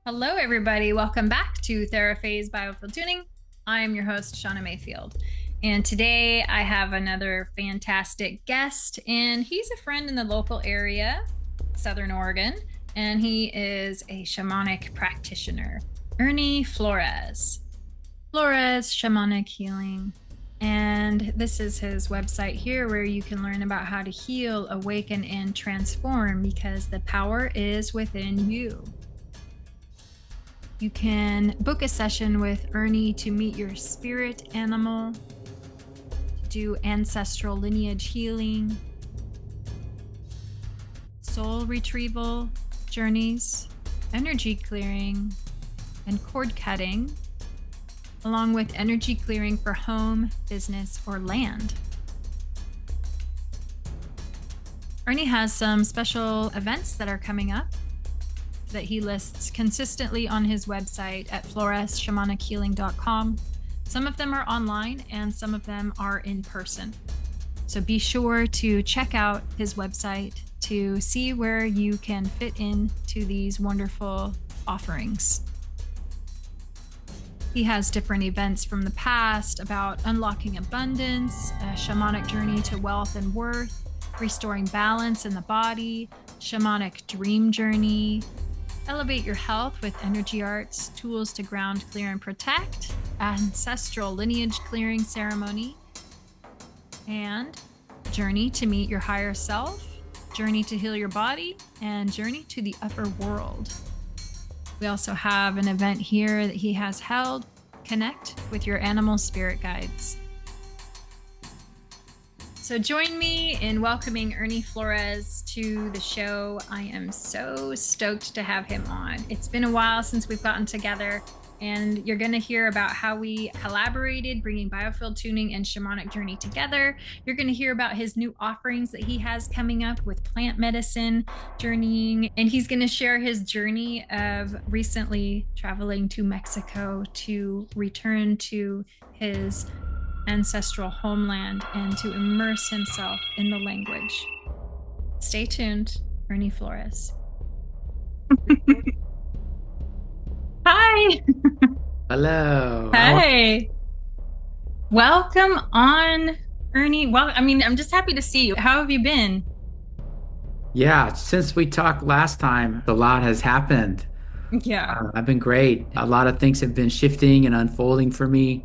Hello, everybody. Welcome back to Theraphase Biofield Tuning. I'm your host, Shauna Mayfield. And today I have another fantastic guest, and he's a friend in the local area, Southern Oregon, and he is a shamanic practitioner, Ernie Flores. Flores Shamanic Healing. And this is his website here where you can learn about how to heal, awaken, and transform because the power is within you. You can book a session with Ernie to meet your spirit animal, to do ancestral lineage healing, soul retrieval journeys, energy clearing, and cord cutting, along with energy clearing for home, business, or land. Ernie has some special events that are coming up that he lists consistently on his website at floresshamanichealing.com. Some of them are online and some of them are in person. So be sure to check out his website to see where you can fit into these wonderful offerings. He has different events from the past about unlocking abundance, a shamanic journey to wealth and worth, restoring balance in the body, shamanic dream journey, elevate your health with energy arts, tools to ground, clear, and protect, ancestral lineage clearing ceremony, and journey to meet your higher self, journey to heal your body, and journey to the upper world. We also have an event here that he has held, Connect with your animal spirit guides. So join me in welcoming Ernie Flores to the show. I am so stoked to have him on. It's been a while since we've gotten together, and you're going to hear about how we collaborated, bringing biofield tuning and shamanic journey together. You're going to hear about his new offerings that he has coming up with plant medicine journeying, and he's going to share his journey of recently traveling to Mexico to return to his ancestral homeland and to immerse himself in the language. Stay tuned, Ernie Flores. Hi. Hello. Hey. Welcome on, Ernie. Well, I'm just happy to see you. How have you been? Yeah, since we talked last time, a lot has happened. Yeah. I've been great. A lot of things have been shifting and unfolding for me.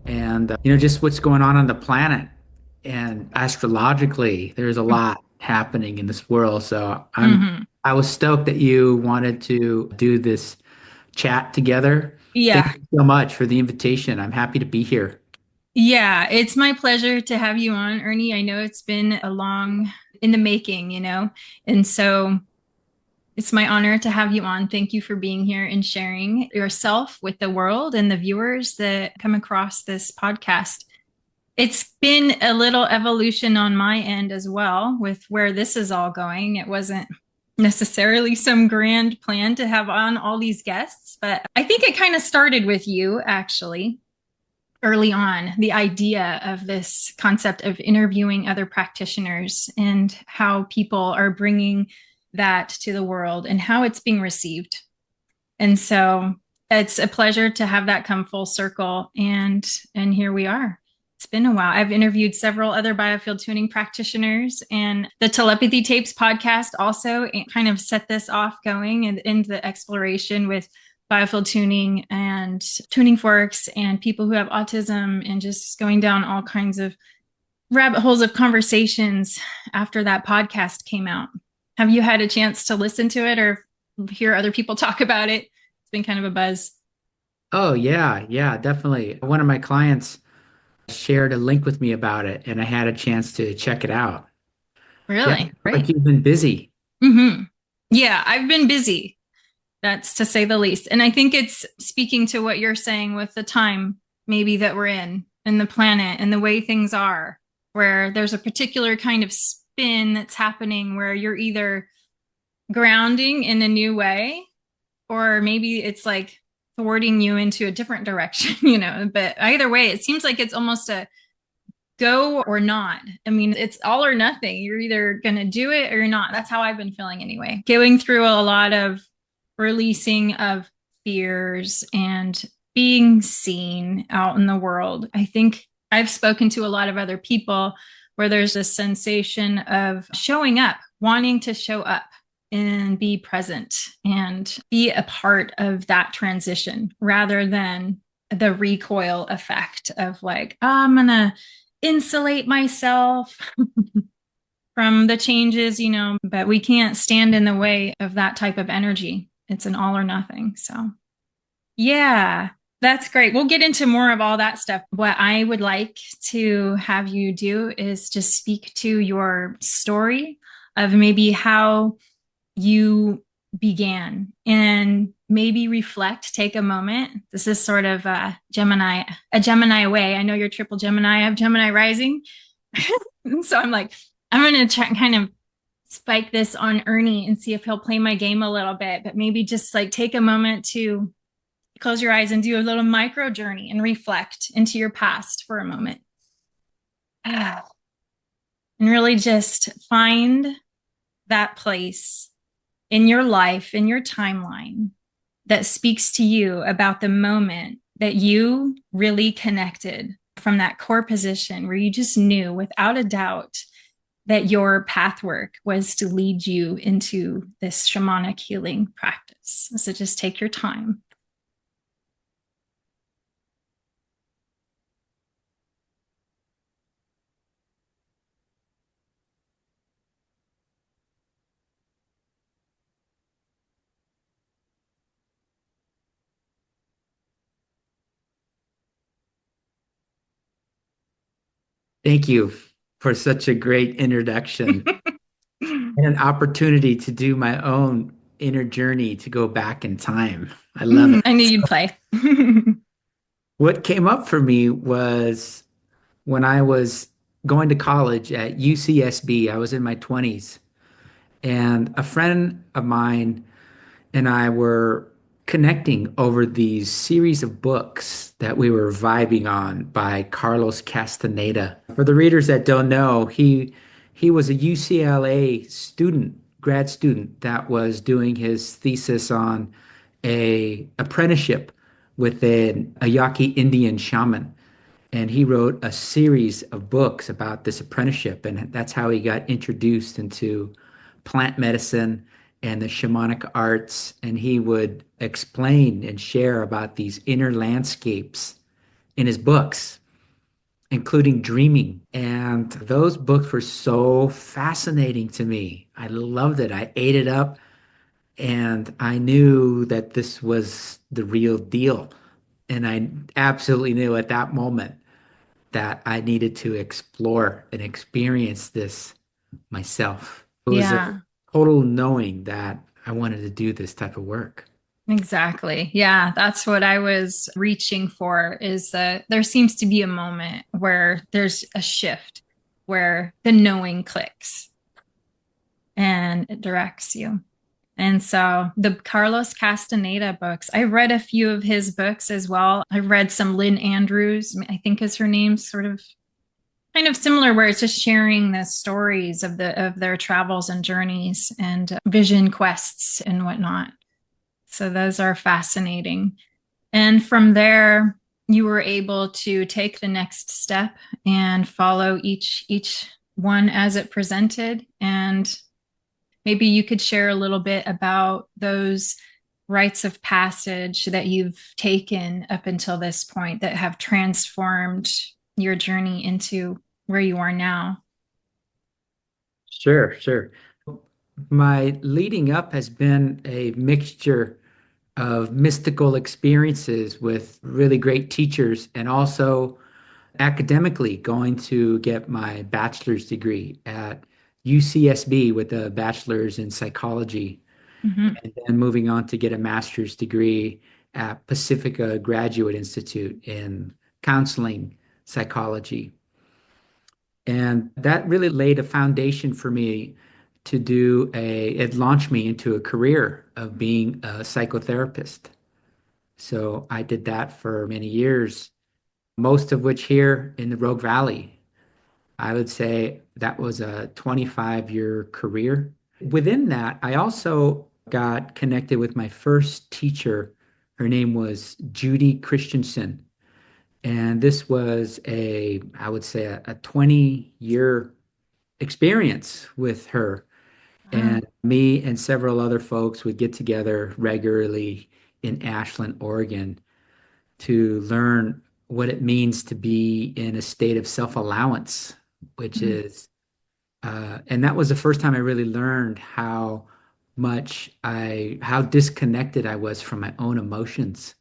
And, just what's going on the planet and astrologically, there's a lot happening in this world. So Mm-hmm. I was stoked that you wanted to do this chat together. Thank Yeah. you so much for the invitation. I'm happy to be here. Yeah. It's my pleasure to have you on, Ernie. I know it's been a long in the making, and so it's my honor to have you on. Thank you for being here and sharing yourself with the world and the viewers that come across this podcast. It's been a little evolution on my end as well with where this is all going. It wasn't necessarily some grand plan to have on all these guests, but I think it kind of started with you actually early on, the idea of this concept of interviewing other practitioners and how people are bringing that to the world and how it's being received. And so it's a pleasure to have that come full circle. And here we are. It's been a while. I've interviewed several other biofield tuning practitioners, and the Telepathy Tapes podcast also kind of set this off going and in the exploration with biofield tuning and tuning forks and people who have autism, and just going down all kinds of rabbit holes of conversations after that podcast came out. Have you had a chance to listen to it or hear other people talk about it? It's been kind of a buzz. Oh, yeah, yeah, definitely. One of my clients shared a link with me about it, and I had a chance to check it out. Yeah, Really? like Great. you've been busy. Mm-hmm. Yeah, I've been busy. That's to say the least. And I think it's speaking to what you're saying with the time maybe that we're in and the planet and the way things are, where there's a particular kind of spin that's happening where you're either grounding in a new way, or maybe it's like thwarting you into a different direction, But either way, it seems like it's almost a go or not. I mean, it's all or nothing. You're either going to do it or you're not. That's how I've been feeling anyway. Going through a lot of releasing of fears and being seen out in the world. I think I've spoken to a lot of other people where there's a sensation of showing up, wanting to show up and be present and be a part of that transition rather than the recoil effect of like, oh, I'm going to insulate myself from the changes, but we can't stand in the way of that type of energy. It's an all or nothing. So, yeah, that's great. We'll get into more of all that stuff. What I would like to have you do is just speak to your story of maybe how you began and maybe reflect, take a moment. This is sort of a Gemini way. I know you're triple Gemini. I have Gemini rising. So I'm like, I'm going to try and kind of spike this on Ernie and see if he'll play my game a little bit, but maybe just like take a moment to close your eyes and do a little micro journey and reflect into your past for a moment. And really just find that place in your life, in your timeline that speaks to you about the moment that you really connected from that core position where you just knew without a doubt that your path work was to lead you into this shamanic healing practice. So just take your time. Thank you for such a great introduction and an opportunity to do my own inner journey to go back in time. I love it. I knew you'd play. What came up for me was when I was going to college at UCSB. I was in my 20s, and a friend of mine and I were connecting over these series of books that we were vibing on by Carlos Castaneda. For the readers that don't know, he was a UCLA student, grad student that was doing his thesis on a apprenticeship with an Ayaki Indian shaman. And he wrote a series of books about this apprenticeship, and that's how he got introduced into plant medicine and the shamanic arts. And he would explain and share about these inner landscapes in his books, including dreaming. And those books were so fascinating to me. I loved it. I ate it up, and I knew that this was the real deal. And I absolutely knew at that moment that I needed to explore and experience this myself. It was a Yeah, total knowing that I wanted to do this type of work. exactly. Yeah, that's what I was reaching for is that there seems to be a moment where there's a shift where the knowing clicks and it directs you. And so the Carlos Castaneda books, I read a few of his books as well. I read some Lynn Andrews, I think is her name, sort of kind of similar, where it's just sharing the stories of their travels and journeys and vision quests and whatnot. So those are fascinating. And from there, you were able to take the next step and follow each one as it presented. And maybe you could share a little bit about those rites of passage that you've taken up until this point that have transformed your journey into where you are now. Sure, sure. My leading up has been a mixture of mystical experiences with really great teachers and also academically going to get my bachelor's degree at UCSB with a bachelor's in psychology, Mm-hmm. and then moving on to get a master's degree at Pacifica Graduate Institute in counseling psychology. And that really laid a foundation for me to it launched me into a career of being a psychotherapist. So I did that for many years, most of which here in the Rogue Valley. I would say that was a 25-year career. Within that, I also got connected with my first teacher. Her name was Judy Christensen. And this was I would say, a 20-year experience with her. Wow. And me and several other folks would get together regularly in Ashland, Oregon, to learn what it means to be in a state of self-allowance, which is, and that was the first time I really learned how disconnected I was from my own emotions.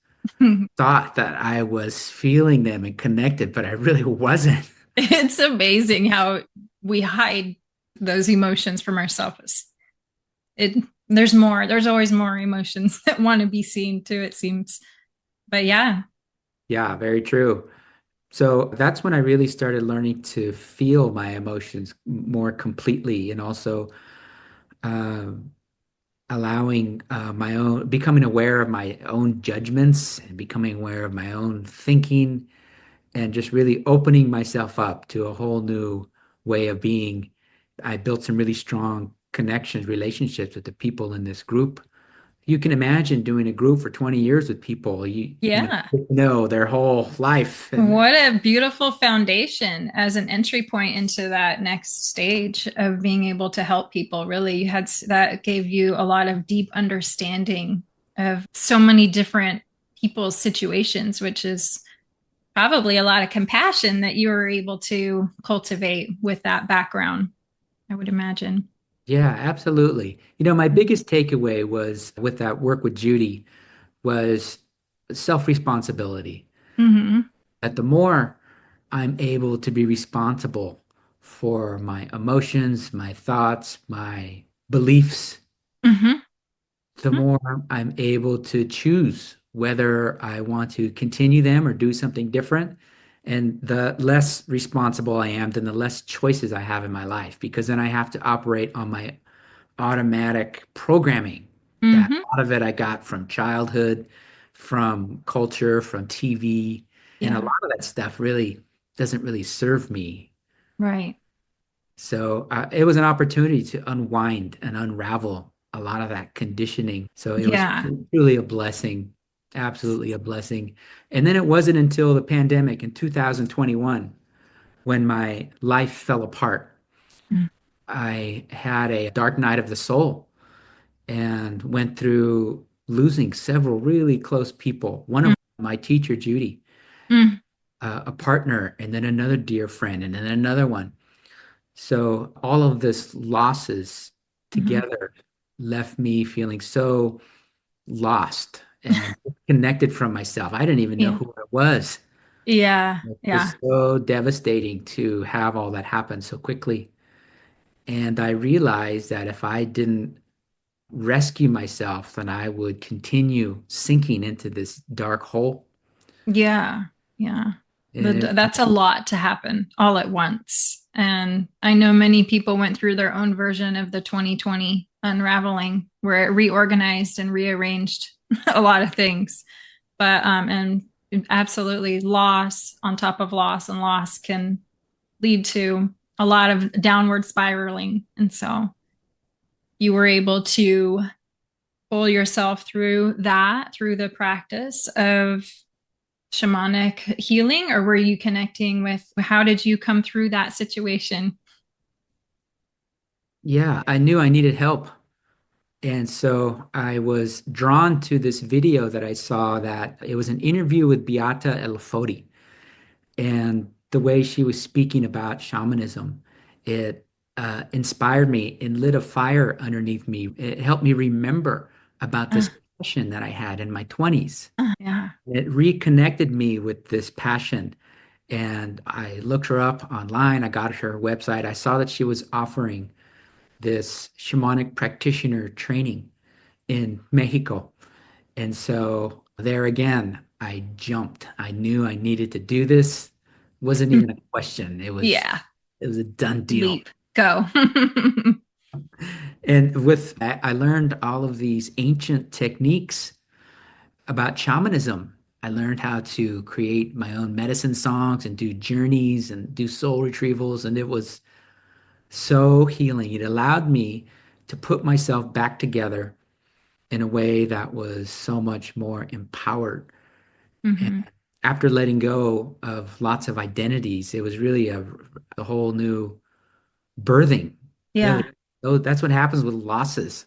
Thought that I was feeling them and connected, but I really wasn't. It's amazing how we hide those emotions from ourselves. It there's more. There's always more emotions that want to be seen too, it seems. But yeah. Yeah, very true. So that's when I really started learning to feel my emotions more completely and also um allowing my own, becoming aware of my own judgments and becoming aware of my own thinking and just really opening myself up to a whole new way of being. I built some really strong connections, relationships with the people in this group. You can imagine doing a group for 20 years with people Yeah. know their whole life. And What a beautiful foundation as an entry point into that next stage of being able to help people. Really, you had that gave you a lot of deep understanding of so many different people's situations, which is probably a lot of compassion that you were able to cultivate with that background, I would imagine. yeah, absolutely. My biggest takeaway was with that work with Judy was self-responsibility. Mm-hmm. That the more I'm able to be responsible for my emotions, my thoughts, my beliefs, Mm-hmm. the more I'm able to choose whether I want to continue them or do something different. And the less responsible I am, then the less choices I have in my life, because then I have to operate on my automatic programming. That Mm-hmm. a lot of it I got from childhood, from culture, from TV, and a Yeah. lot of that stuff really doesn't really serve me. Right. So it was an opportunity to unwind and unravel a lot of that conditioning. So it was Yeah. truly a blessing, absolutely a blessing. And then it wasn't until the pandemic in 2021 when my life fell apart. I had a dark night of the soul and went through losing several really close people. One of my teacher, Judy, Mm-hmm. a partner, and then another dear friend, and then another one. So all of this losses together left me feeling so lost and connected from myself. I didn't even know Yeah. who I was. Yeah. It Yeah. was so devastating to have all that happen so quickly. And I realized that if I didn't rescue myself, then I would continue sinking into this dark hole. Yeah. Yeah. And That's a lot to happen all at once. And I know many people went through their own version of the 2020 unraveling where it reorganized and rearranged a lot of things. But and absolutely loss on top of loss and loss can lead to a lot of downward spiraling. And so you were able to pull yourself through that through the practice of shamanic healing, or were you connecting with how did you come through that situation? yeah, I knew I needed help. And so I was drawn to this video that I saw, that it was an interview with Beata Elefoti. And the way she was speaking about shamanism, it inspired me and lit a fire underneath me. It helped me remember about Uh, this passion that I had in my 20s. yeah. It reconnected me with this passion. And I looked her up online. I got her website. I saw that she was offering this shamanic practitioner training in Mexico. And so there again, I jumped. I knew I needed to do this. Wasn't even a question. Yeah. It was a done deal. Leap. Go. And with that, I learned all of these ancient techniques about shamanism. I learned how to create my own medicine songs and do journeys and do soul retrievals, and it was so healing. It allowed me to put myself back together in a way that was so much more empowered. And Hmm. after letting go of lots of identities, it was really a whole new birthing, really. Yeah. So that's what happens with losses.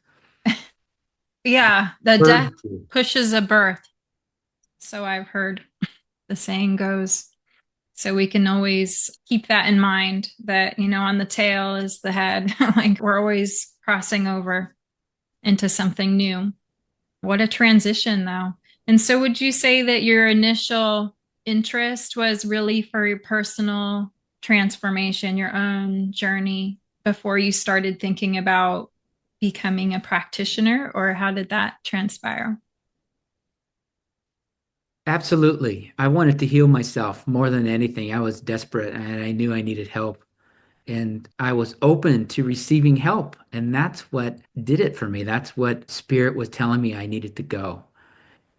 Yeah. The death Birth you. pushes a birth. So I've heard the saying goes. So we can always keep that in mind that, on the tail is the head. Like we're always crossing over into something new. What a transition, though. And so, would you say that your initial interest was really for your personal transformation, your own journey, before you started thinking about becoming a practitioner, or how did that transpire? Absolutely. I wanted to heal myself more than anything. I was desperate and I knew I needed help. And I was open to receiving help. And that's what did it for me. That's what spirit was telling me I needed to go.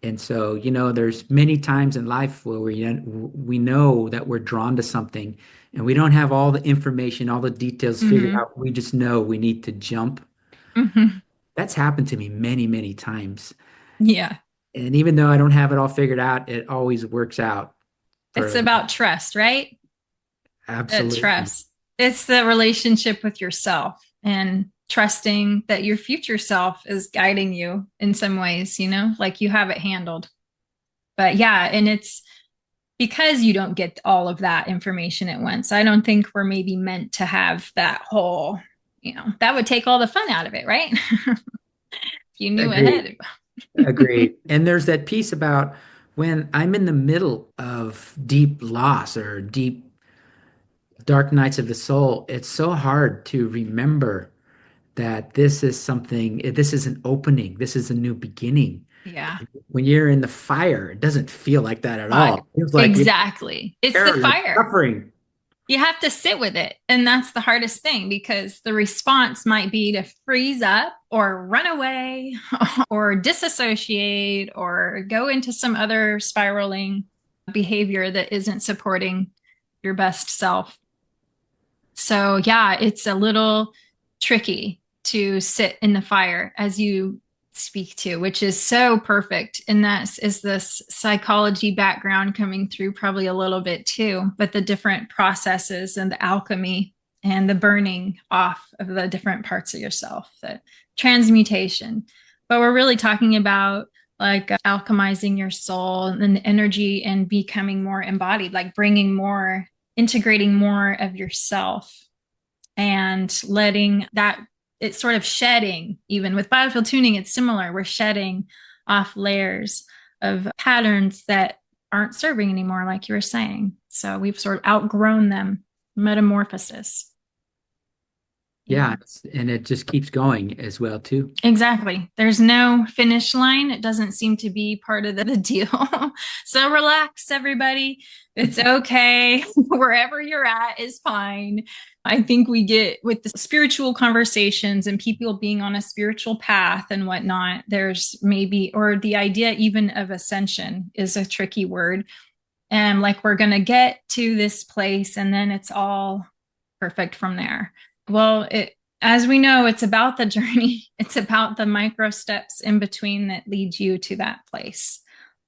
And so, there's many times in life where we know that we're drawn to something and we don't have all the information, all the details figured Hmm. out. We just know we need to jump. Hmm. That's happened to me many, many times. Yeah. And even though I don't have it all figured out, it always works out It's for about trust, right? That absolutely. trust. It's the relationship with yourself and trusting that your future self is guiding you in some ways, like you have it handled. But yeah, and it's because you don't get all of that information at once. I don't think we're maybe meant to have that whole, that would take all the fun out of it, right? If you knew Agreed. ahead. Agreed. And there's that piece about when I'm in the middle of deep loss or deep dark nights of the soul, it's so hard to remember that this is an opening, this is a new beginning. Yeah. When you're in the fire, it doesn't feel like that at all. Fire. It feels like you're Exactly. It's the you're fire. suffering. You have to sit with it. And that's the hardest thing because the response might be to freeze up or run away or disassociate or go into some other spiraling behavior that isn't supporting your best self. So, yeah, it's a little tricky to sit in the fire as you speak to, which is so perfect. And that is this psychology background coming through probably a little bit too, but the different processes and the alchemy and the burning off of the different parts of yourself, the transmutation. But we're really talking about like alchemizing your soul and the energy and becoming more embodied, like bringing more, integrating more of yourself and letting that, it's sort of shedding. Even with biofield tuning, it's similar. We're shedding off layers of patterns that aren't serving anymore, like you were saying. So we've sort of outgrown them. Metamorphosis. Yeah, Yeah. and it just keeps going as well too. Exactly. There's no finish line. It doesn't seem to be part of the deal. So relax, everybody. It's okay. Wherever you're at is fine. I think we get with the spiritual conversations and people being on a spiritual path and whatnot, there's maybe, or the idea even of ascension is a tricky word. And like we're going to get to this place and then it's all perfect from there. Well, as we know, it's about the journey. It's about the micro steps in between that lead you to that place.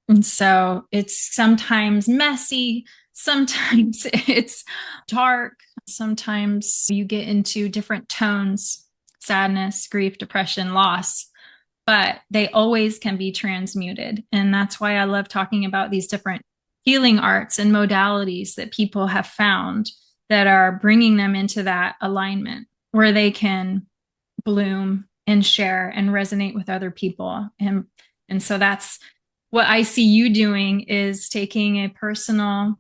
And so it's sometimes messy, sometimes it's dark, sometimes you get into different tones, sadness, grief, depression, loss, but they always can be transmuted. And that's why I love talking about these different healing arts and modalities that people have found that are bringing them into that alignment where they can bloom and share and resonate with other people. And so that's what I see you doing is taking a personal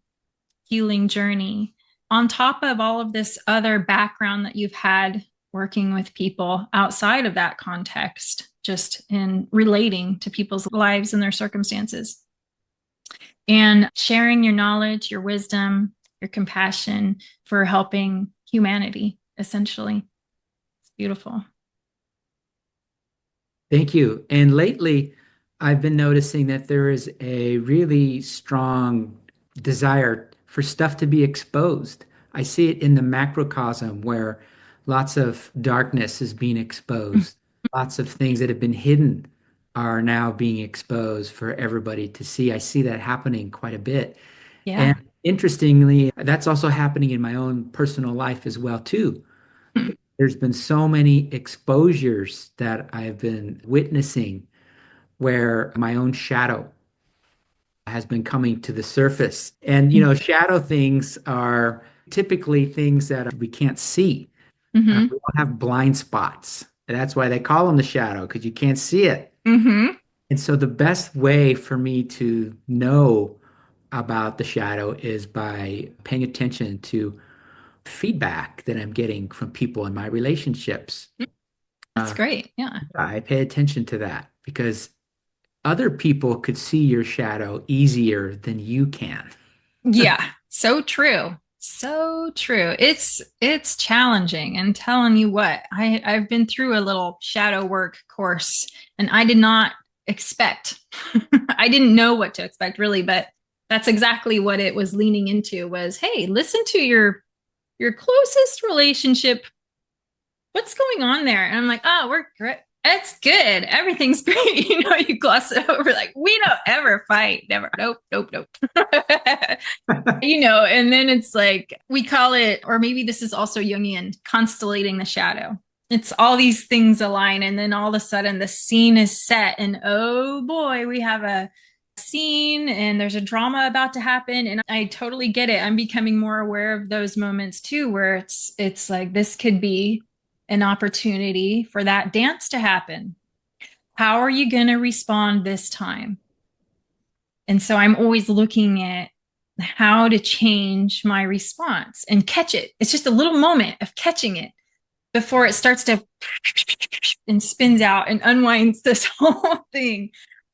healing journey on top of all of this other background that you've had working with people outside of that context, just in relating to people's lives and their circumstances and sharing your knowledge, your wisdom, your compassion for helping humanity, essentially. It's beautiful. Thank you. And lately, I've been noticing that there is a really strong desire for stuff to be exposed. I see it in the macrocosm where lots of darkness is being exposed, lots of things that have been hidden are now being exposed for everybody to see. I see that happening quite a bit. Yeah. And interestingly, that's also happening in my own personal life as well too. There's been so many exposures that I've been witnessing where my own shadow has been coming to the surface. And, shadow things are typically things that we can't see. Mm-hmm. We don't have blind spots. And that's why they call them the shadow, because you can't see it. Mm-hmm. And so the best way for me to know about the shadow is by paying attention to feedback that I'm getting from people in my relationships. That's great. Yeah. I pay attention to that because other people could see your shadow easier than you can. Yeah. So true. So true. It's challenging, and telling you what, I've been through a little shadow work course, and I did not expect. I didn't know what to expect really, but that's exactly what it was leaning into was, hey, listen to your closest relationship. What's going on there? And I'm like, oh, we're great. It's good. Everything's great. You gloss it over like, we don't ever fight. Never. Nope, nope, nope. And then it's like, we call it, or maybe this is also Jungian, constellating the shadow. It's all these things align, and then all of a sudden the scene is set, and oh boy, we have a scene and there's a drama about to happen. And I totally get it. I'm becoming more aware of those moments too, where it's like this could be an opportunity for that dance to happen. How are you going to respond this time? And so I'm always looking at how to change my response and catch it. It's just a little moment of catching it before it starts to and spins out and unwinds this whole thing,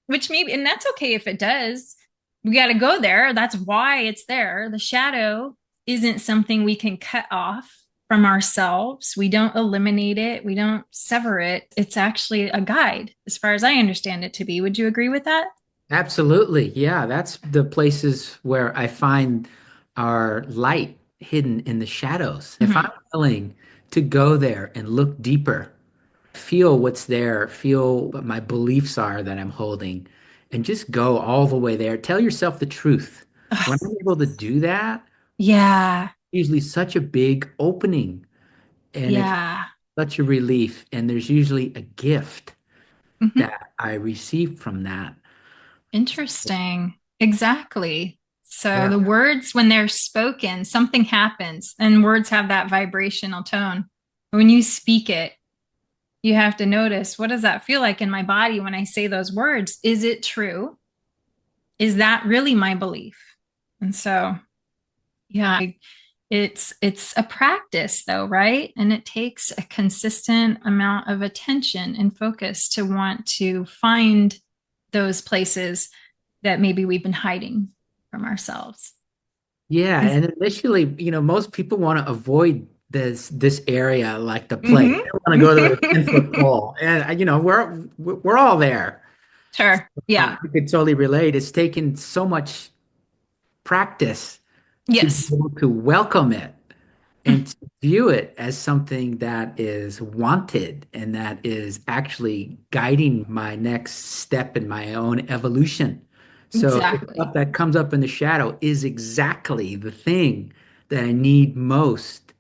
which maybe, and that's okay if it does. We got to go there. That's why it's there. The shadow isn't something we can cut off from ourselves. We don't eliminate it. We don't sever it. It's actually a guide, as far as I understand it to be. Would you agree with that? Absolutely. Yeah, that's the places where I find our light hidden in the shadows. If I'm Mm-hmm. willing to go there and look deeper, feel what's there, feel what my beliefs are that I'm holding, and just go all the way there. Tell yourself the truth. When I'm able to do that, Yeah. usually such a big opening and it's Yeah. such a relief. And there's usually a gift Mm-hmm. that I receive from that. Interesting. Exactly. So Yeah. the words, when they're spoken, something happens, and words have that vibrational tone. When you speak it, you have to notice, what does that feel like in my body when I say those words? Is it true? Is that really my belief? And so, yeah, it's a practice though, right? And it takes a consistent amount of attention and focus to want to find those places that maybe we've been hiding from ourselves. Yeah, and initially, most people want to avoid this area like the plague. They don't want to go to the 10-foot Mm-hmm. pole. And we're all there. Sure. Yeah. I could totally relate. It's taken so much practice to be Yes. able to welcome it and to view it as something that is wanted and that is actually guiding my next step in my own evolution. So the stuff Exactly. that comes up in the shadow is exactly the thing that I need most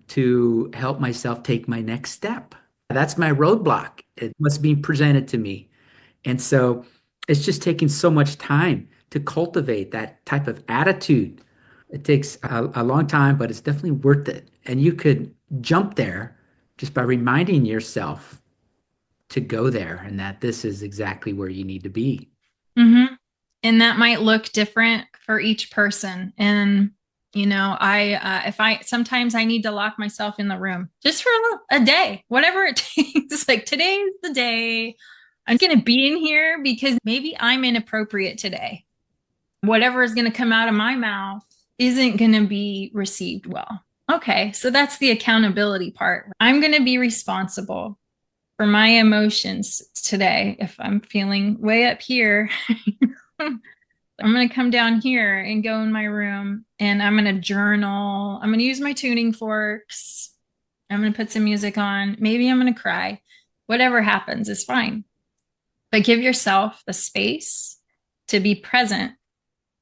to help myself take my next step. That's my roadblock. It what's being presented to me. And so it's just taking so much time to cultivate that type of attitude. It takes a long time, but it's definitely worth it. And you could jump there just by reminding yourself to go there and that this is exactly where you need to be. Hmm. And that might look different for each person. And if I sometimes I need to lock myself in the room just for a day, whatever it takes. Like today's the day I'm going to be in here because maybe I'm inappropriate today. Whatever is going to come out of my mouth isn't going to be received well. Okay, so that's the accountability part. I'm going to be responsible for my emotions today. If I'm feeling way up here, I'm going to come down here and go in my room, and I'm going to journal. I'm going to use my tuning forks. I'm going to put some music on. Maybe I'm going to cry. Whatever happens is fine. but give yourself the space to be present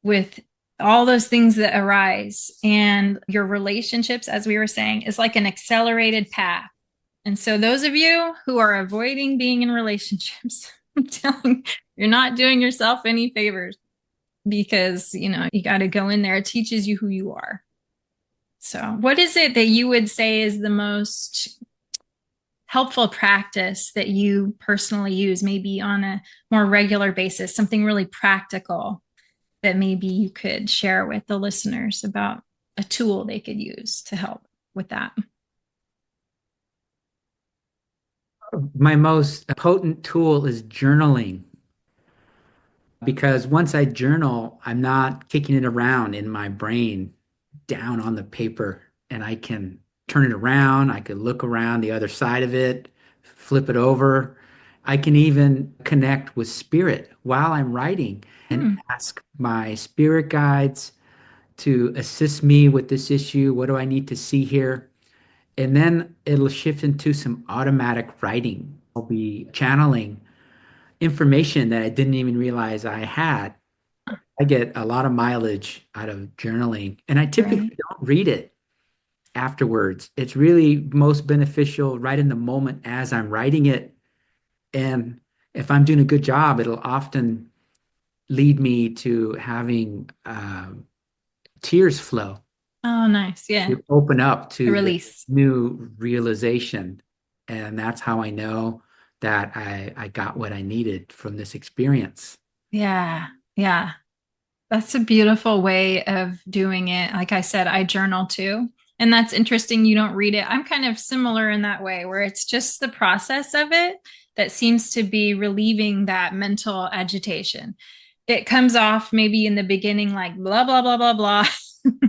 with all those things that arise. And your relationships, as we were saying, is like an accelerated path. And so, those of you who are avoiding being in relationships, I'm telling you, you're not doing yourself any favors because, you got to go in there. It teaches you who you are. So, what is it that you would say is the most helpful practice that you personally use, maybe on a more regular basis, something really practical that maybe you could share with the listeners about a tool they could use to help with that? My most potent tool is journaling because once I journal, I'm not kicking it around in my brain down on the paper and I can turn it around. I could look around the other side of it, flip it over. I can even connect with spirit while I'm writing and Hmm. ask my spirit guides to assist me with this issue. What do I need to see here? And then it'll shift into some automatic writing. I'll be channeling information that I didn't even realize I had. I get a lot of mileage out of journaling, and I Right. typically don't read it afterwards. It's really most beneficial right in the moment as I'm writing it. And if I'm doing a good job, it'll often lead me to having tears flow, Oh, nice. Yeah. to open up A to the release. new realization. And that's how I know that I got what I needed from this experience. Yeah. Yeah. That's a beautiful way of doing it. Like I said, I journal too. And that's interesting. You don't read it. I'm kind of similar in that way, where it's just the process of it that seems to be relieving that mental agitation. It comes off maybe in the beginning like blah, blah, blah, blah, blah.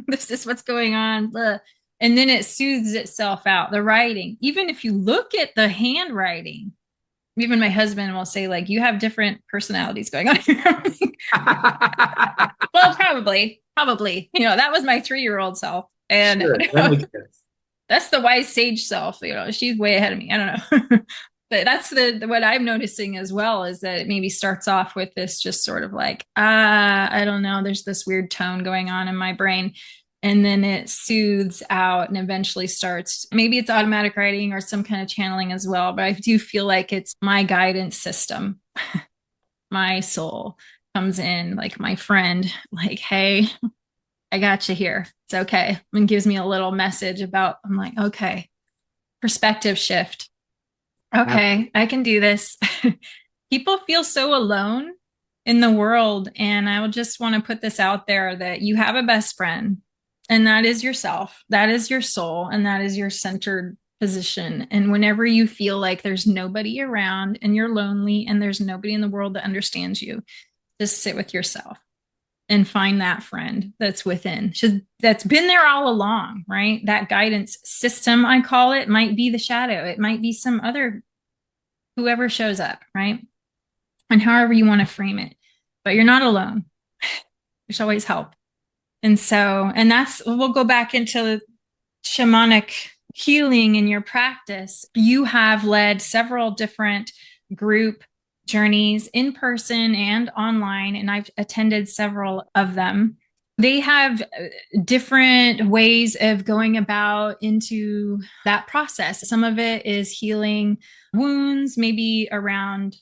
This is what's going on. Blah. And then it soothes itself out. The writing, even if you look at the handwriting, even my husband will say, like, you have different personalities going on here. Well, probably. That was my 3-year-old self. And Sure, that makes sense. that's the wise sage self. She's way ahead of me. I don't know. But that's the what I'm noticing as well, is that it maybe starts off with this just sort of like, I don't know, there's this weird tone going on in my brain. And then it soothes out and eventually starts, maybe it's automatic writing or some kind of channeling as well. But I do feel like it's my guidance system. My soul comes in like my friend, like, hey, I got you here. It's okay. And gives me a little message about, I'm like, okay, perspective shift. Okay, I can do this. People feel so alone in the world. And I would just want to put this out there that you have a best friend, and that is yourself. That is your soul. And that is your centered position. And whenever you feel like there's nobody around and you're lonely and there's nobody in the world that understands you, just sit with yourself and find that friend that's within, that's been there all along, right? That guidance system, I call it, might be the shadow. It might be some other, whoever shows up, right? And however you want to frame it. But you're not alone. There's always help. And so, and we'll go back into shamanic healing in your practice. You have led several different group journeys in person and online, and I've attended several of them. They have different ways of going about into that process. Some of it is healing wounds, maybe around,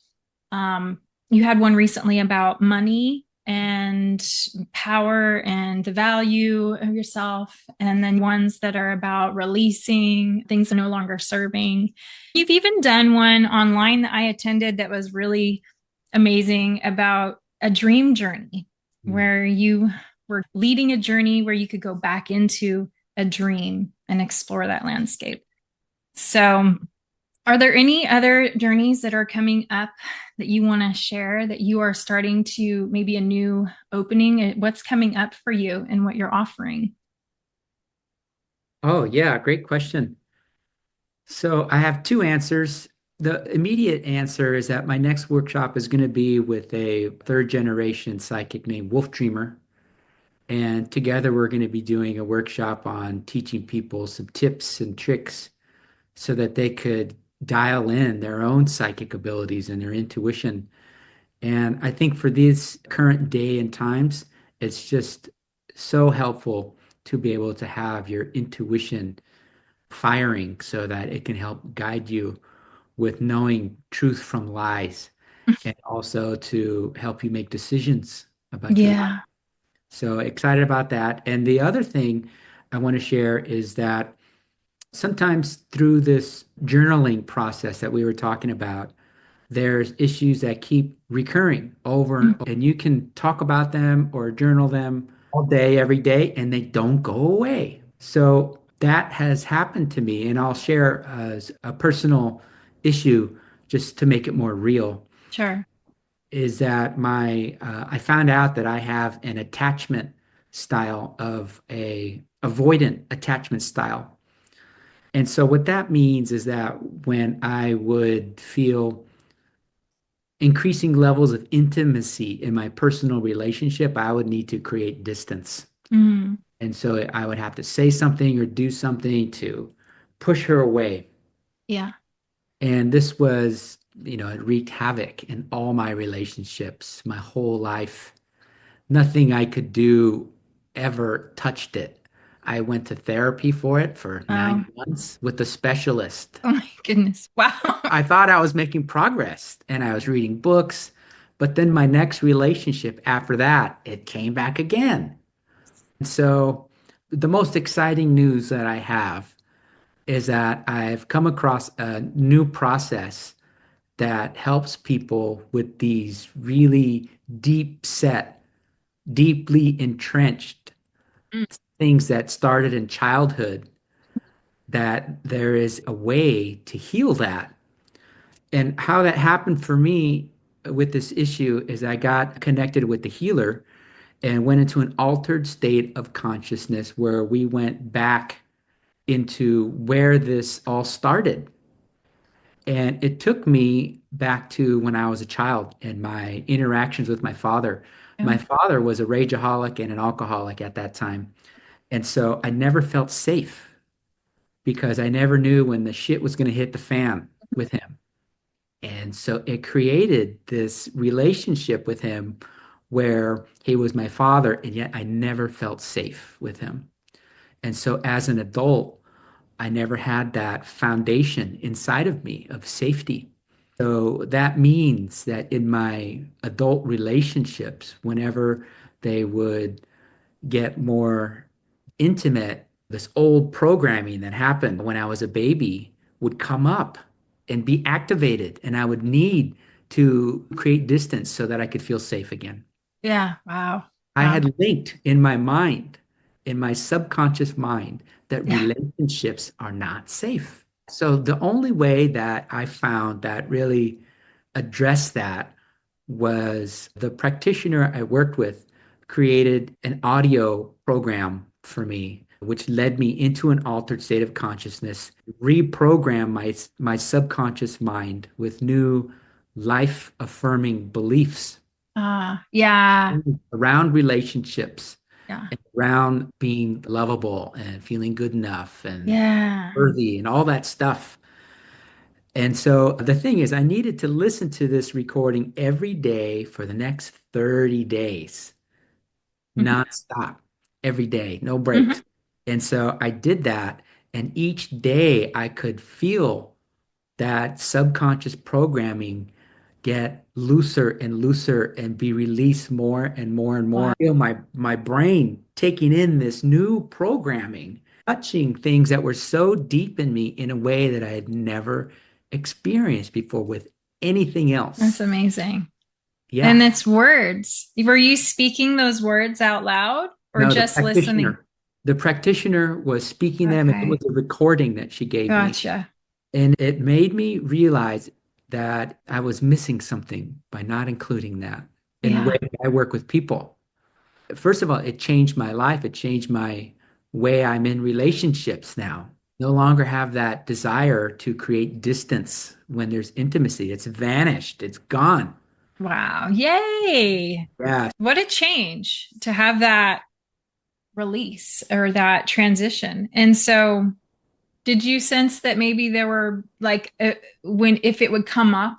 you had one recently about money and power and the value of yourself, and then ones that are about releasing things that are no longer serving. You've even done one online that I attended that was really amazing about a dream journey, Mm. where you were leading a journey where you could go back into a dream and explore that landscape. So, are there any other journeys that are coming up that you want to share, that you are starting to, maybe a new opening? What's coming up for you and what you're offering? Oh, yeah, great question. So I have two answers. The immediate answer is that my next workshop is going to be with a third generation psychic named Wolf Dreamer. And together we're going to be doing a workshop on teaching people some tips and tricks so that they could dial in their own psychic abilities and their intuition. And I think for these current day and times, it's just so helpful to be able to have your intuition firing so that it can help guide you with knowing truth from lies and also to help you make decisions about your life. Yeah. So excited about that. And the other thing I want to share is that sometimes through this journaling process that we were talking about, there's issues that keep recurring over and over. And you can talk about them or journal them all day, every day, and they don't go away. So that has happened to me, and I'll share as a personal issue just to make it more real. Sure. Is that my I found out that I have an attachment style of a avoidant attachment style. And so what that means is that when I would feel increasing levels of intimacy in my personal relationship, I would need to create distance. Mm. And so I would have to say something or do something to push her away. Yeah. And this was, it wreaked havoc in all my relationships, my whole life. Nothing I could do ever touched it. I went to therapy for it for Oh, 9 months with a specialist. oh my goodness. Wow. I thought I was making progress and I was reading books, but then my next relationship after that, it came back again. And so the most exciting news that I have is that I've come across a new process that helps people with these really deep set, deeply entrenched Mm. things that started in childhood, that there is a way to heal that. And how that happened for me with this issue is I got connected with the healer and went into an altered state of consciousness where we went back into where this all started. And it took me back to when I was a child and my interactions with my father. Yeah. My father was a rageaholic and an alcoholic at that time. And so I never felt safe because I never knew when the shit was going to hit the fan with him. And so it created this relationship with him where he was my father, and yet I never felt safe with him. And so as an adult, I never had that foundation inside of me of safety. So that means that in my adult relationships, whenever they would get more intimate, this old programming that happened when I was a baby would come up and be activated, and I would need to create distance so that I could feel safe again. Yeah. Wow. I Wow. had linked in my mind, in my subconscious mind, that Yeah. relationships are not safe. So the only way that I found that really addressed that was the practitioner I worked with created an audio program for me, which led me into an altered state of consciousness, reprogram my subconscious mind with new life affirming beliefs Yeah. around relationships Yeah. and around being lovable and feeling good enough and Yeah. worthy and all that stuff. And so the thing is, I needed to listen to this recording every day for the next 30 days, Mhm. nonstop, every day, no Mhm. breaks. And so I did that. And each day I could feel that subconscious programming get looser and looser and be released more and more and more. Wow. I feel my brain taking in this new programming, touching things that were so deep in me in a way that I had never experienced before with anything That's else. amazing. And Yeah. it's words. Were you speaking those words out loud or No, just listening? the practitioner was speaking them, and it was Okay. a recording that she gave me. Gotcha. And it made me realize that I was missing something by not including that in the way Yeah. that I work with people. First of all, it changed my life. It changed my way I'm in relationships now. No longer have that desire to create distance when there's intimacy. It's vanished. It's gone. Wow. Yay. Yeah. What a change to have that release or that transition. And so, did you sense that maybe there were like when if it would come up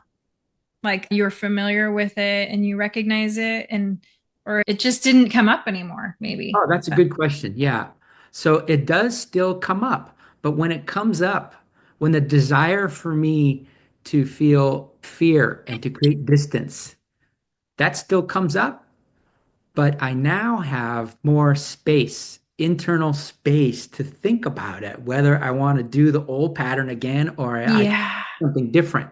Like you're familiar with it and you recognize it, and or it just didn't come up anymore, maybe. Oh, that's a But good question. Yeah. So it does still come up, but when it comes up, when the desire for me to feel fear and to create distance, that still comes up, but I now have more space, internal space to think about it, whether I want to do the old pattern again or I can yeah, do something different.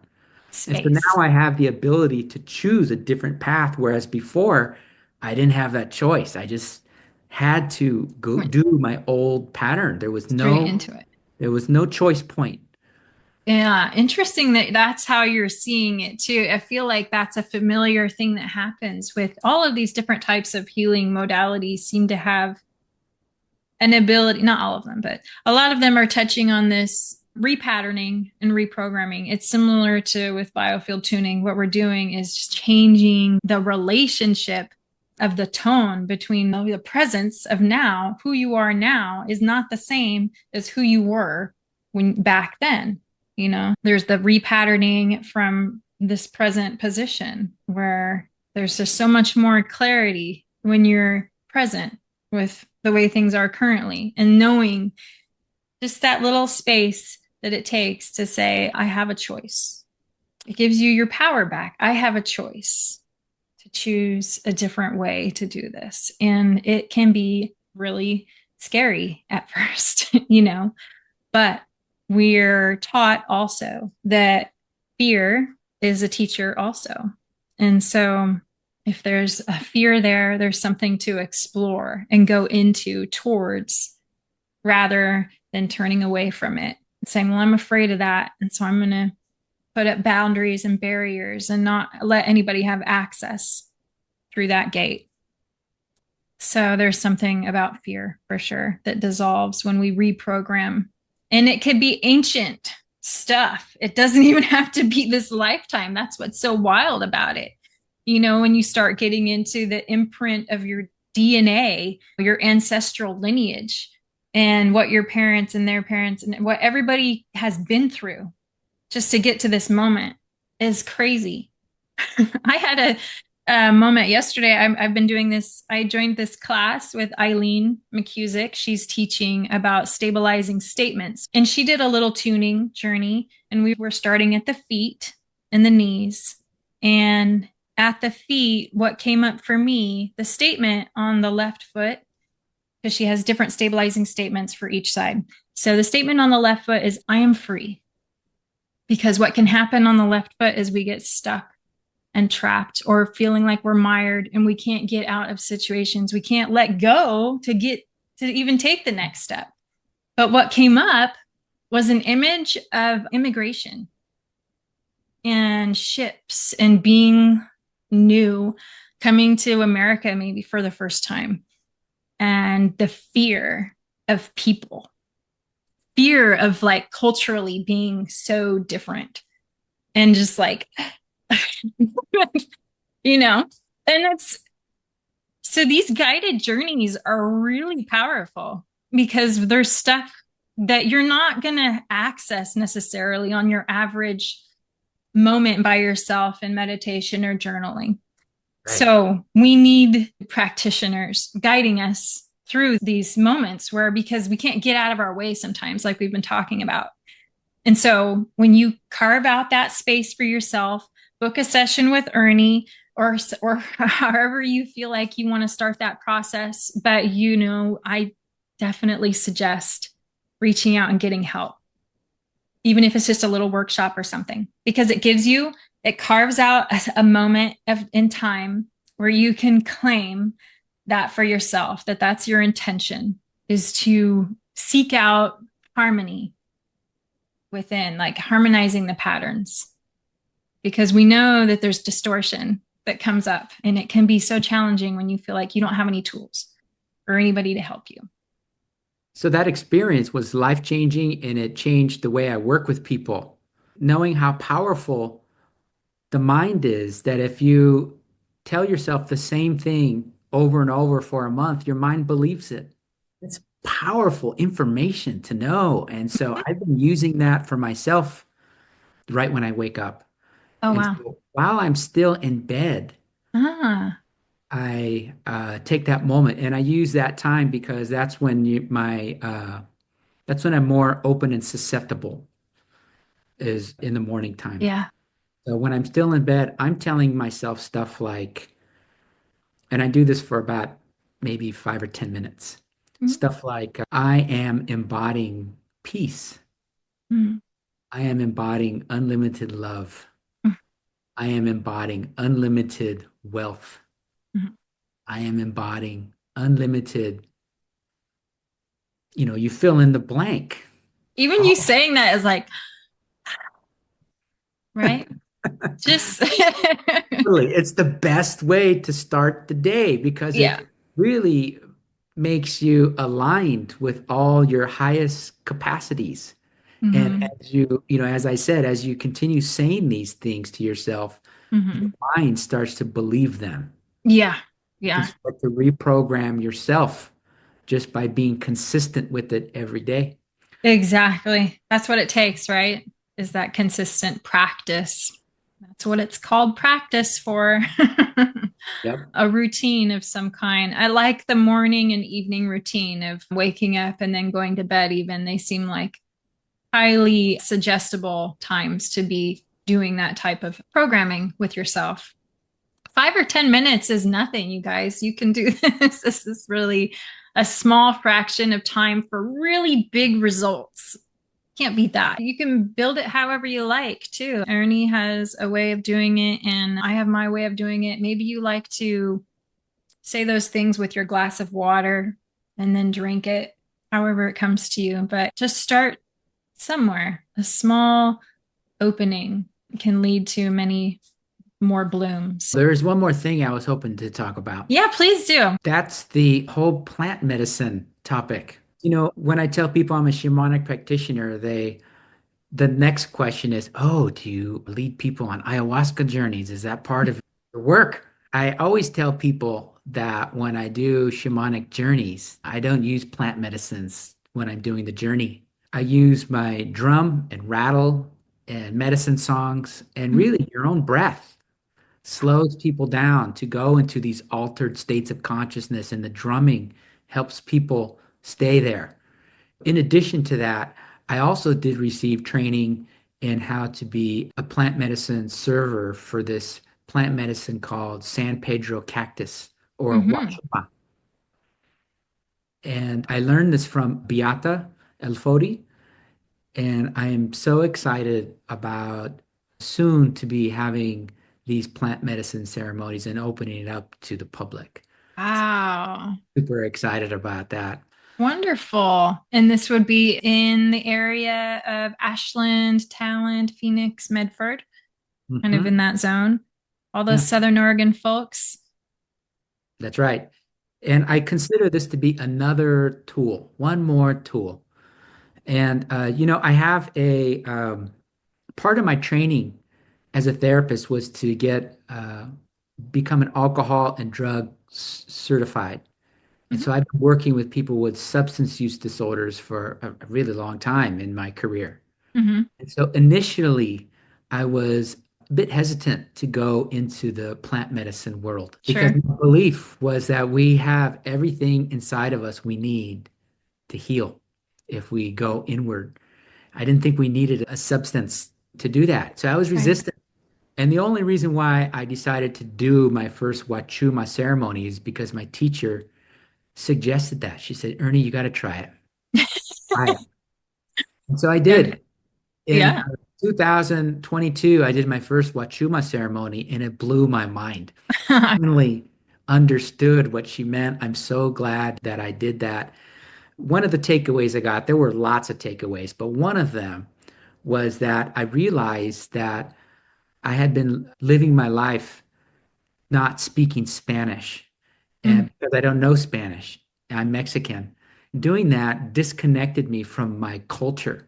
And so space. now I have the ability to choose a different path, whereas before I didn't have that choice. I just had to go Went do my old pattern. straight into it. There was no choice point. Yeah, interesting that that's how you're seeing it too. I feel like that's a familiar thing that happens with all of these different types of healing modalities seem to have an ability, not all of them, but a lot of them are touching on this repatterning and reprogramming. It's similar to with biofield tuning. What we're doing is just changing the relationship of the tone between the presence of now, who you are now is not the same as who you were when back then. You know, there's the repatterning from this present position where there's just so much more clarity when you're present with the way things are currently and knowing just that little space that it takes to say, I have a choice. It gives you your power back. I have a choice to choose a different way to do this. And it can be really scary at first, you know, but we're taught also that fear is a teacher also. And so if there's a fear there, there's something to explore and go into towards rather than turning away from it and saying, well, I'm afraid of that. And so I'm going to put up boundaries and barriers and not let anybody have access through that gate. So there's something about fear for sure that dissolves when we reprogram. And it could be ancient stuff. It doesn't even have to be this lifetime. That's what's so wild about it. You know, when you start getting into the imprint of your DNA, your ancestral lineage, and what your parents and their parents and what everybody has been through just to get to this moment is crazy. I had a moment yesterday. I've been doing this. I joined this class with Eileen McCusick. She's teaching about stabilizing statements. And she did a little tuning journey. And we were starting at the feet and the knees. And at the feet, what came up for me, the statement on the left foot, because she has different stabilizing statements for each side. So the statement on the left foot is, I am free. Because what can happen on the left foot is we get stuck and trapped or feeling like we're mired and we can't get out of situations. We can't let go to get to even take the next step. But what came up was an image of immigration and ships and being new, coming to America maybe for the first time, and the fear of people, fear of like culturally being so different and just like, you know, and it's so these guided journeys are really powerful because there's stuff that you're not going to access necessarily on your average moment by yourself in meditation or journaling. Right. So we need practitioners guiding us through these moments where, because we can't get out of our way sometimes, like we've been talking about. And so when you carve out that space for yourself, book a session with Ernie or however you feel like you want to start that process. But, you know, I definitely suggest reaching out and getting help, even if it's just a little workshop or something, because it carves out a moment in time where you can claim that for yourself, that that's your intention, is to seek out harmony within, like harmonizing the patterns, because we know that there's distortion that comes up and it can be so challenging when you feel like you don't have any tools or anybody to help you. So that experience was life-changing and it changed the way I work with people. Knowing how powerful the mind is, that if you tell yourself the same thing over and over for a month, your mind believes it. It's powerful information to know. And so I've been using that for myself right when I wake up. Oh, And wow. so while I'm still in bed, Ah, I take that moment and I use that time because that's when that's when I'm more open and susceptible is in the morning time. yeah. So when I'm still in bed, I'm telling myself stuff like, and I do this for about maybe 5 or 10 minutes. Stuff like, I am embodying peace. Mm-hmm. I am embodying unlimited love. I am embodying unlimited wealth. I am embodying unlimited, you fill in the blank. Even you Oh, saying that is like, right? Just, really, it's the best way to start the day because yeah. it really makes you aligned with all your highest capacities. And Hmm. as I said, as you continue saying these things to yourself, your Hmm. mind starts to believe them. Yeah. You can Yeah. start to reprogram yourself just by being consistent with it every day. Exactly. That's what it takes, right? Is that consistent practice. That's what it's called practice for. Yep. A routine of some kind. I like the morning and evening routine of waking up and then going to bed, even. They seem like highly suggestible times to be doing that type of programming with yourself. 5 or 10 minutes is nothing, you guys. You can do this. This is really a small fraction of time for really big results. Can't beat that. You can build it however you like, too. Ernie has a way of doing it, and I have my way of doing it. Maybe you like to say those things with your glass of water and then drink it, however it comes to you. But just start somewhere. A small opening can lead to many more blooms. There is one more thing I was hoping to talk about. Yeah, please do. That's the whole plant medicine topic. When I tell people I'm a shamanic practitioner, the next question is, oh, do you lead people on ayahuasca journeys? Is that part of your work? I always tell people that when I do shamanic journeys, I don't use plant medicines when I'm doing the journey. I use my drum and rattle and medicine songs and really your own breath slows people down to go into these altered states of consciousness, and the drumming helps people stay there. In addition to that, I also did receive training in how to be a plant medicine server for this plant medicine called San Pedro cactus or Mm-hmm. Wachuma. And I learned this from Beata Elfodi, and I am so excited about soon to be having these plant medicine ceremonies and opening it up to the public. Wow. Super excited about that. Wonderful. And this would be in the area of Ashland, Talent, Phoenix, Medford, kind of Mhm. in that zone. All those Yeah, Southern Oregon folks. that's right. And I consider this to be another tool, one more tool. And, I have a part of my training as a therapist was to become an alcohol and drug certified. And Mhm. so I've been working with people with substance use disorders for a really long time in my career. Mhm. And so initially, I was a bit hesitant to go into the plant medicine world because Sure. my belief was that we have everything inside of us we need to heal if we go inward. I didn't think we needed a substance to do that. So I was Right. resistant. And the only reason why I decided to do my first Wachuma ceremony is because my teacher suggested that. She said, Ernie, you got to try it. Try it. And so I Good. did. In Yeah. 2022, I did my first Wachuma ceremony and it blew my mind. Finally understood what she meant. I'm so glad that I did that. One of the takeaways I got, there were lots of takeaways, but one of them was that I realized that I had been living my life not speaking Spanish. Mm. And because I don't know Spanish, I'm Mexican. Doing that disconnected me from my culture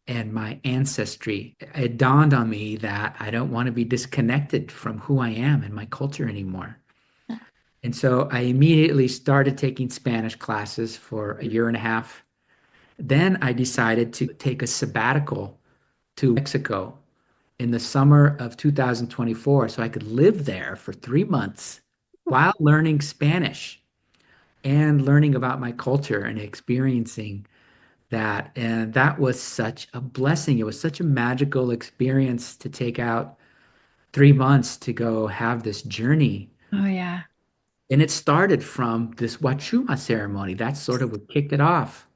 and my ancestry. It dawned on me that I don't want to be disconnected from who I am and my culture anymore. And so I immediately started taking Spanish classes for a year and a half. Then I decided to take a sabbatical to Mexico in the summer of 2024 so I could live there for 3 months while learning Spanish and learning about my culture and experiencing that. And that was such a blessing. It was such a magical experience to take out 3 months to go have this journey. Oh, yeah. And it started from this Wachuma ceremony. That's sort of what kicked it off.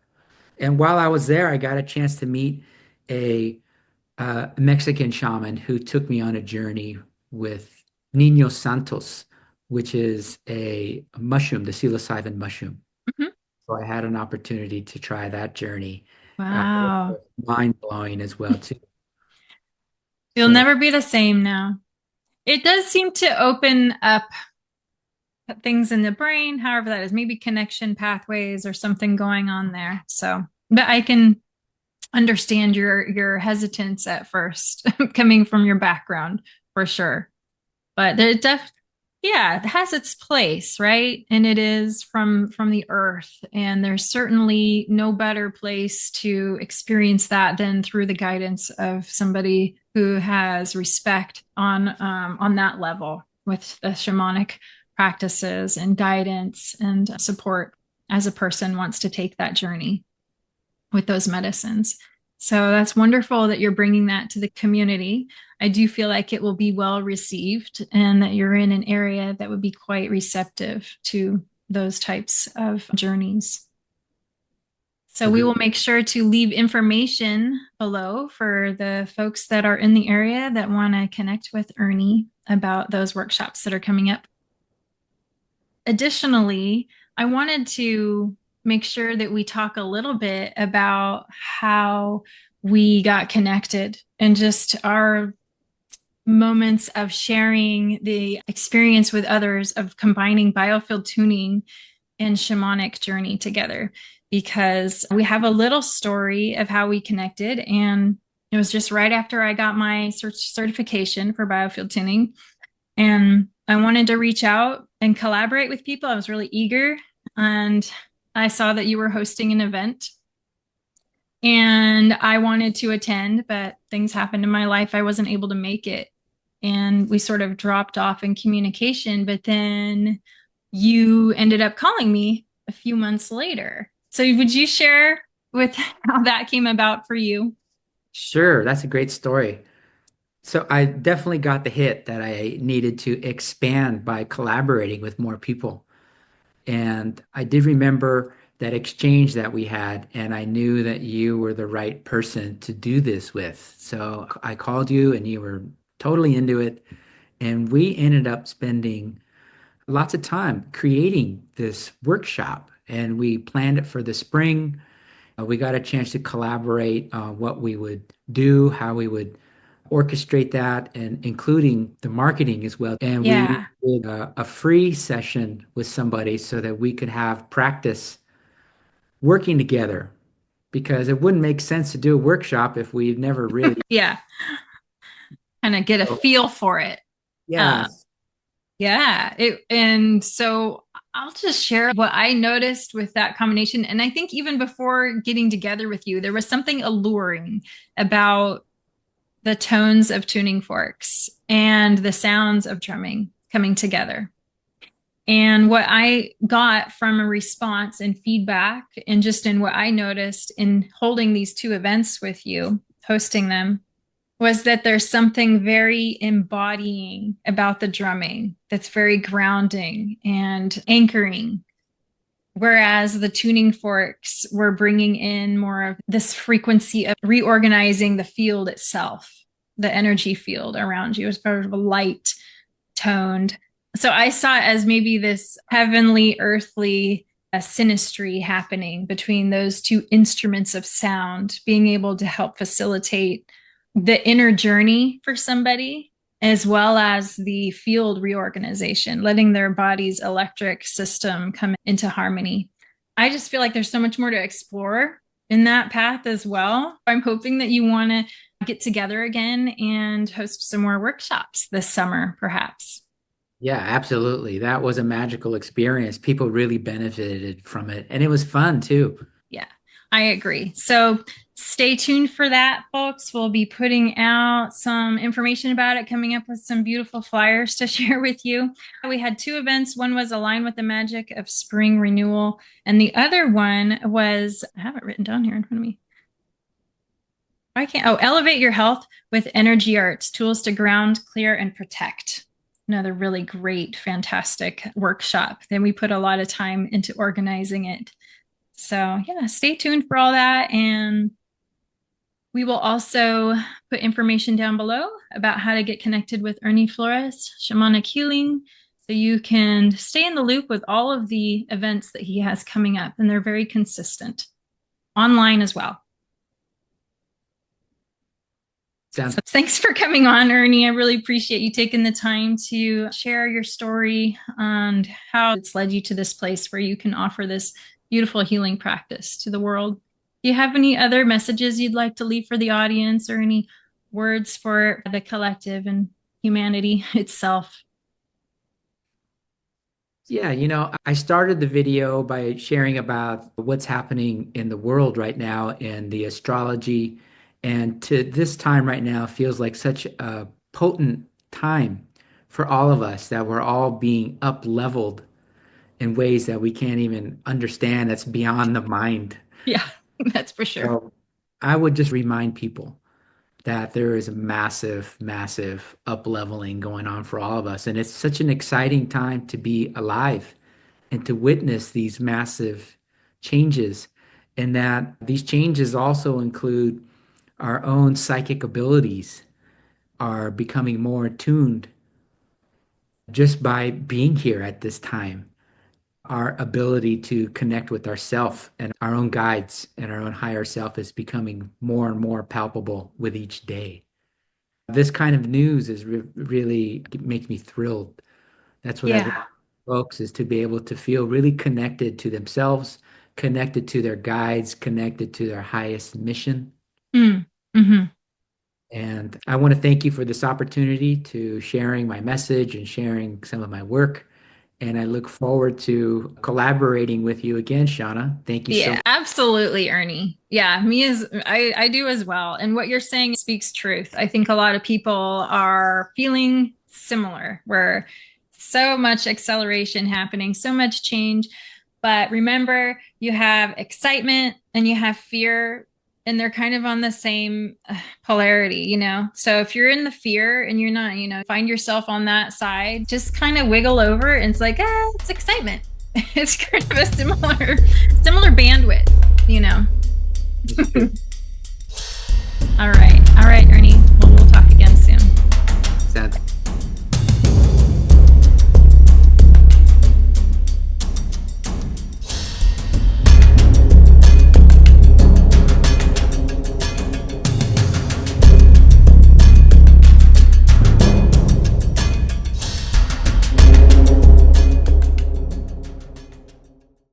And while I was there, I got a chance to meet a Mexican shaman who took me on a journey with Niño Santos, which is a mushroom, the psilocybin mushroom. Mhm. So I had an opportunity to try that journey. It Wow. was mind blowing as well too. You'll So never be the same now. It does seem to open up things in the brain, however that is, maybe connection pathways or something going on there. So, but I can understand your hesitance at first coming from your background for sure. But there yeah, it has its place, right? And it is from the earth, and there's certainly no better place to experience that than through the guidance of somebody who has respect on that level with the shamanic practices and guidance and support as a person wants to take that journey with those medicines. So that's wonderful that you're bringing that to the community. I do feel like it will be well received and that you're in an area that would be quite receptive to those types of journeys. So we will agreed. make sure to leave information below for the folks that are in the area that want to connect with Ernie about those workshops that are coming up. Additionally, I wanted to make sure that we talk a little bit about how we got connected and just our moments of sharing the experience with others of combining biofield tuning and shamanic journey together. Because we have a little story of how we connected, and it was just right after I got my certification for biofield tuning. And I wanted to reach out and collaborate with people. I was really eager. And I saw that you were hosting an event and I wanted to attend, but things happened in my life. I wasn't able to make it. And we sort of dropped off in communication. But then you ended up calling me a few months later. So would you share with how that came about for you? Sure, that's a great story. So I definitely got the hit that I needed to expand by collaborating with more people. And I did remember that exchange that we had, and I knew that you were the right person to do this with. So I called you, and you were totally into it. And we ended up spending lots of time creating this workshop, and we planned it for the spring. We got a chance to collaborate on what we would do, how we would orchestrate that, and including the marketing as well. And we Yeah. did a free session with somebody so that we could have practice working together because it wouldn't make sense to do a workshop if we never really. Yeah. Kind of get a Oh, feel for it. Uh, yes, Yeah, and so I'll just share what I noticed with that combination. And I think even before getting together with you, there was something alluring about the tones of tuning forks and the sounds of drumming coming together. And what I got from a response and feedback, and just in what I noticed in holding these two events with you, hosting them, was that there's something very embodying about the drumming that's very grounding and anchoring. Whereas the tuning forks were bringing in more of this frequency of reorganizing the field itself, the energy field around you. It was sort of a light toned. So I saw it as maybe this heavenly, earthly synastry happening between those two instruments of sound, being able to help facilitate the inner journey for somebody, as well as the field reorganization, letting their body's electric system come into harmony. I just feel like there's so much more to explore in that path as well. I'm hoping that you want to get together again and host some more workshops this summer, perhaps. yeah, absolutely. That was a magical experience. People really benefited from it, and it was fun too. Yeah, I agree. So Stay tuned for that, folks. We'll be putting out some information about it, coming up with some beautiful flyers to share with you. We had two events. One was Align with the Magic of Spring Renewal, and the other one was, I have it written down here in front of me. I can't, oh, Elevate Your Health with Energy Arts, Tools to Ground, Clear, and Protect. Another really great, fantastic workshop. Then we put a lot of time into organizing it. So yeah, stay tuned for all that. And we will also put information down below about how to get connected with Ernie Flores, Shamanic Healing, so you can stay in the loop with all of the events that he has coming up. And they're very consistent online as well. So thanks for coming on, Ernie. I really appreciate you taking the time to share your story and how it's led you to this place where you can offer this beautiful healing practice to the world. Do you have any other messages you'd like to leave for the audience, or any words for the collective and humanity itself? Yeah, I started the video by sharing about what's happening in the world right now in the astrology. And to this time right now feels like such a potent time for all of us, that we're all being up leveled in ways that we can't even understand, that's beyond the mind. Yeah, that's for sure. So I would just remind people that there is a massive, massive up leveling going on for all of us. And it's such an exciting time to be alive and to witness these massive changes. And that these changes also include our own psychic abilities are becoming more attuned just by being here at this time. Our ability to connect with ourself and our own guides and our own higher self is becoming more and more palpable with each day. This kind of news is really makes me thrilled. That's what I want Yeah. folks, is to be able to feel really connected to themselves, connected to their guides, connected to their highest mission. Mm. Hmm. And I want to thank you for this opportunity to sharing my message and sharing some of my work. And I look forward to collaborating with you again, Shauna. Thank you so Yeah, much. absolutely, Ernie. Yeah, me as I do as well. And what you're saying speaks truth. I think a lot of people are feeling similar, where so much acceleration happening, so much change. But remember, you have excitement and you have fear, and they're kind of on the same polarity. So if you're in the fear and you're not, find yourself on that side, just kind of wiggle over, and it's like, it's excitement. It's kind of a similar bandwidth. It's true. All right. All right.